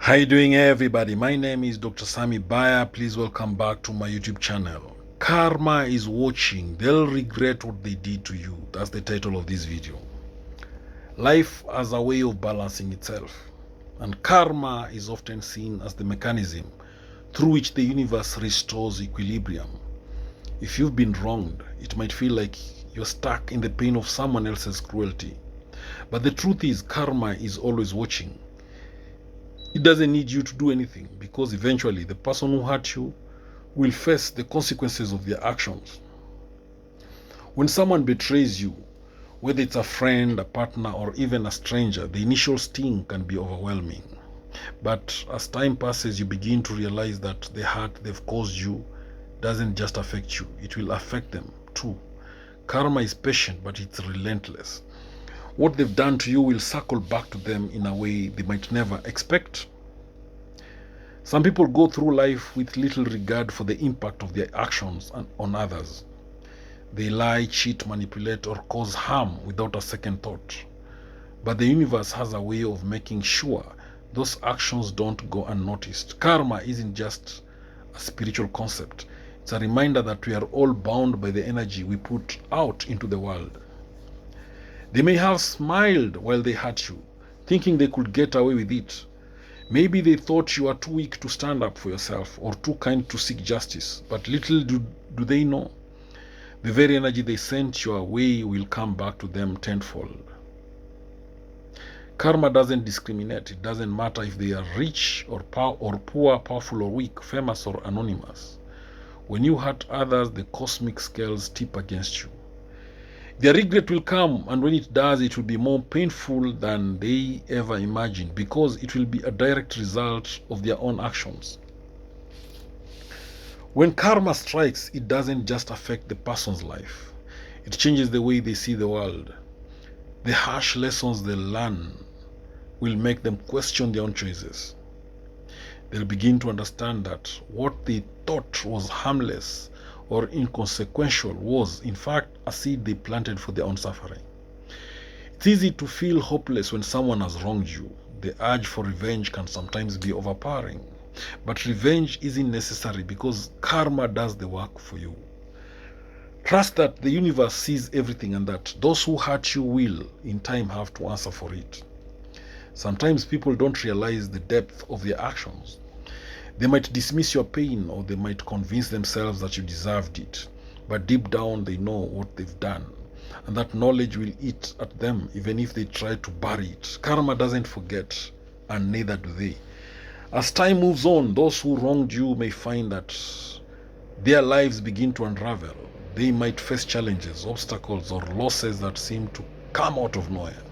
How you doing, everybody? My name is Dr. Sami Baya. Please welcome back to my YouTube channel. Karma is watching. They'll regret what they did to you. That's the title of this video. Life has a way of balancing itself, and karma is often seen as the mechanism through which the universe restores equilibrium. If you've been wronged, it might feel like you're stuck in the pain of someone else's cruelty. But the truth is, karma is always watching. It doesn't need you to do anything, because eventually the person who hurt you will face the consequences of their actions. When someone betrays you, whether it's a friend, a partner, or even a stranger, the initial sting can be overwhelming. But as time passes, you begin to realize that the hurt they've caused you doesn't just affect you, it will affect them too. Karma is patient, but it's relentless. What they've done to you will circle back to them in a way they might never expect. Some people go through life with little regard for the impact of their actions on others. They lie, cheat, manipulate, or cause harm without a second thought. But the universe has a way of making sure those actions don't go unnoticed. Karma isn't just a spiritual concept. It's a reminder that we are all bound by the energy we put out into the world. They may have smiled while they hurt you, thinking they could get away with it. Maybe they thought you are too weak to stand up for yourself or too kind to seek justice. But little do they know, the very energy they sent your way will come back to them tenfold. Karma doesn't discriminate. It doesn't matter if they are rich or poor, powerful or weak, famous or anonymous. When you hurt others, the cosmic scales tip against you. Their regret will come, and when it does, it will be more painful than they ever imagined, because it will be a direct result of their own actions. When karma strikes, it doesn't just affect the person's life. It changes the way they see the world. The harsh lessons they learn will make them question their own choices. They'll begin to understand that what they thought was harmless or inconsequential was, in fact, a seed they planted for their own suffering. It's easy to feel hopeless when someone has wronged you. The urge for revenge can sometimes be overpowering. But revenge isn't necessary, because karma does the work for you. Trust that the universe sees everything, and that those who hurt you will, in time, have to answer for it. Sometimes people don't realize the depth of their actions. They might dismiss your pain, or they might convince themselves that you deserved it. But deep down they know what they've done, and that knowledge will eat at them even if they try to bury it. Karma doesn't forget, and neither do they. As time moves on, those who wronged you may find that their lives begin to unravel. They might face challenges, obstacles, or losses that seem to come out of nowhere.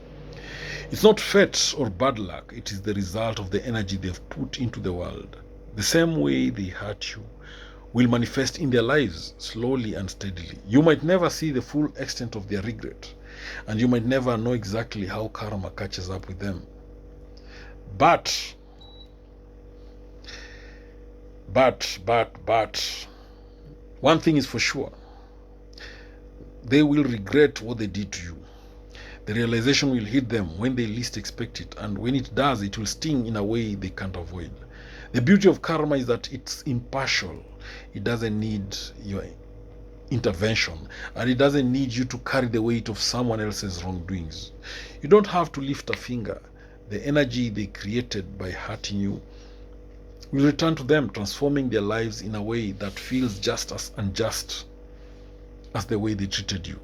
It's not fate or bad luck. It is the result of the energy they've put into the world. The same way they hurt you will manifest in their lives, slowly and steadily. You might never see the full extent of their regret, and you might never know exactly how karma catches up with them. But, one thing is for sure: they will regret what they did to you. The realization will hit them when they least expect it, and when it does, it will sting in a way they can't avoid. The beauty of karma is that it's impartial. It doesn't need your intervention, and it doesn't need you to carry the weight of someone else's wrongdoings. You don't have to lift a finger. The energy they created by hurting you will return to them, transforming their lives in a way that feels just as unjust as the way they treated you.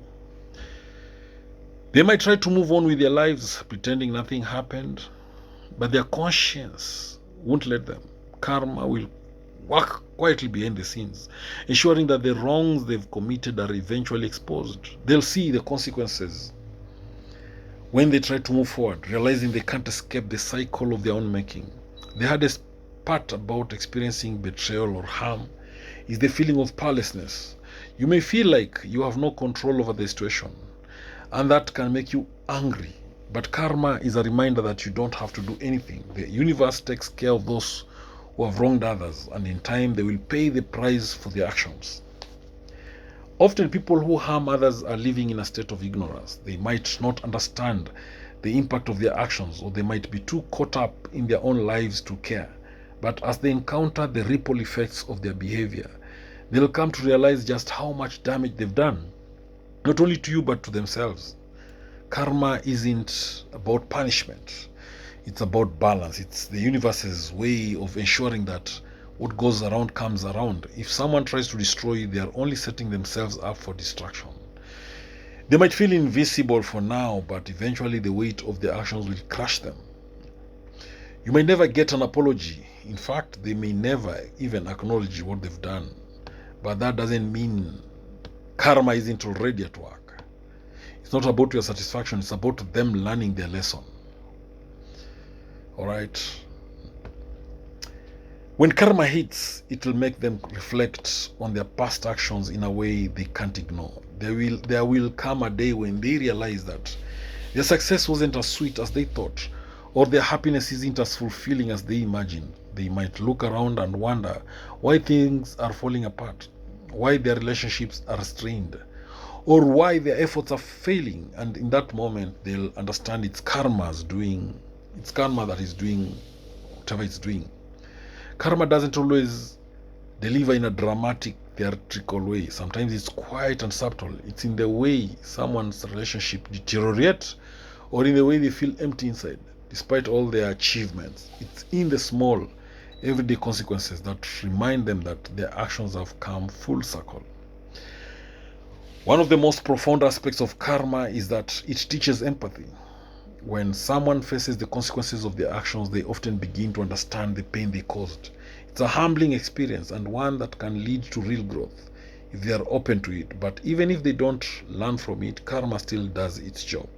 They might try to move on with their lives, pretending nothing happened, but their conscience won't let them. Karma will work quietly behind the scenes, ensuring that the wrongs they've committed are eventually exposed. They'll see the consequences when they try to move forward, realizing they can't escape the cycle of their own making. The hardest part about experiencing betrayal or harm is the feeling of powerlessness. You may feel like you have no control over the situation, and that can make you angry. But karma is a reminder that you don't have to do anything. The universe takes care of those who have wronged others, and in time they will pay the price for their actions. Often people who harm others are living in a state of ignorance. They might not understand the impact of their actions, or they might be too caught up in their own lives to care. But as they encounter the ripple effects of their behavior, they'll come to realize just how much damage they've done, not only to you but to themselves. Karma isn't about punishment, it's about balance. It's the universe's way of ensuring that what goes around comes around. If someone tries to destroy you, they are only setting themselves up for destruction. They might feel invisible for now, but eventually the weight of their actions will crush them. You may never get an apology. In fact, they may never even acknowledge what they've done. But that doesn't mean karma isn't already at work. It's not about your satisfaction, it's about them learning their lesson. Alright? When karma hits, it will make them reflect on their past actions in a way they can't ignore. There will come a day when they realize that their success wasn't as sweet as they thought, or their happiness isn't as fulfilling as they imagined. They might look around and wonder why things are falling apart, why their relationships are strained, or why their efforts are failing. And in that moment, they'll understand it's karma that is doing whatever it's doing. Karma doesn't always deliver in a dramatic, theatrical way. Sometimes it's quiet and subtle. It's in the way someone's relationship deteriorates, or in the way they feel empty inside, despite all their achievements. It's in the small, everyday consequences that remind them that their actions have come full circle. One of the most profound aspects of karma is that it teaches empathy. When someone faces the consequences of their actions, they often begin to understand the pain they caused. It's a humbling experience, and one that can lead to real growth if they are open to it. But even if they don't learn from it, karma still does its job.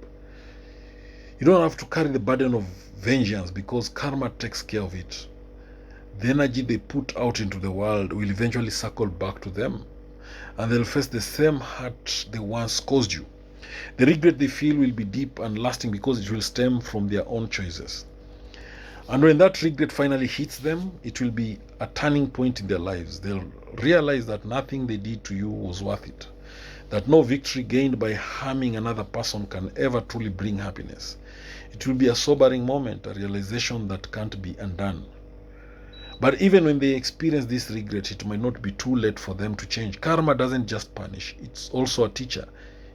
You don't have to carry the burden of vengeance, because karma takes care of it. The energy they put out into the world will eventually circle back to them, and they'll face the same hurt they once caused you. The regret they feel will be deep and lasting, because it will stem from their own choices. And when that regret finally hits them, it will be a turning point in their lives. They'll realize that nothing they did to you was worth it, that no victory gained by harming another person can ever truly bring happiness. It will be a sobering moment, a realization that can't be undone. But even when they experience this regret, it might not be too late for them to change. Karma doesn't just punish, it's also a teacher.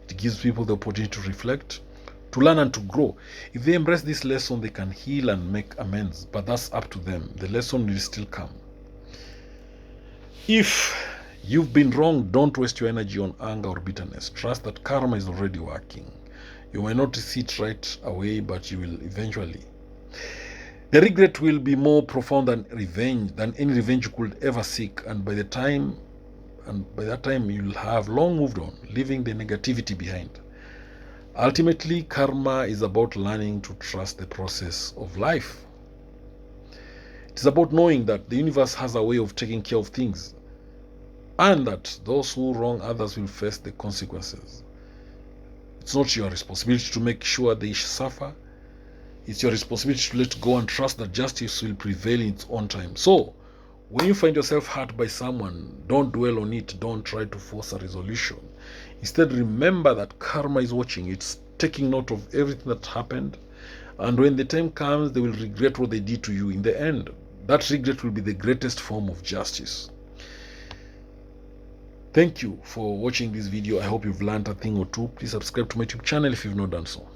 It gives people the opportunity to reflect, to learn, and to grow. If they embrace this lesson, they can heal and make amends, but that's up to them. The lesson will still come. If you've been wrong, don't waste your energy on anger or bitterness. Trust that karma is already working. You might not see it right away, but you will eventually. The regret will be more profound than any revenge you could ever seek, and by that time you'll have long moved on, leaving the negativity behind. Ultimately, karma is about learning to trust the process of life. It is about knowing that the universe has a way of taking care of things, and that those who wrong others will face the consequences. It's not your responsibility to make sure they suffer. It's your responsibility to let go and trust that justice will prevail in its own time. So, when you find yourself hurt by someone, don't dwell on it. Don't try to force a resolution. Instead, remember that karma is watching. It's taking note of everything that happened. And when the time comes, they will regret what they did to you. In the end, that regret will be the greatest form of justice. Thank you for watching this video. I hope you've learned a thing or two. Please subscribe to my YouTube channel if you've not done so.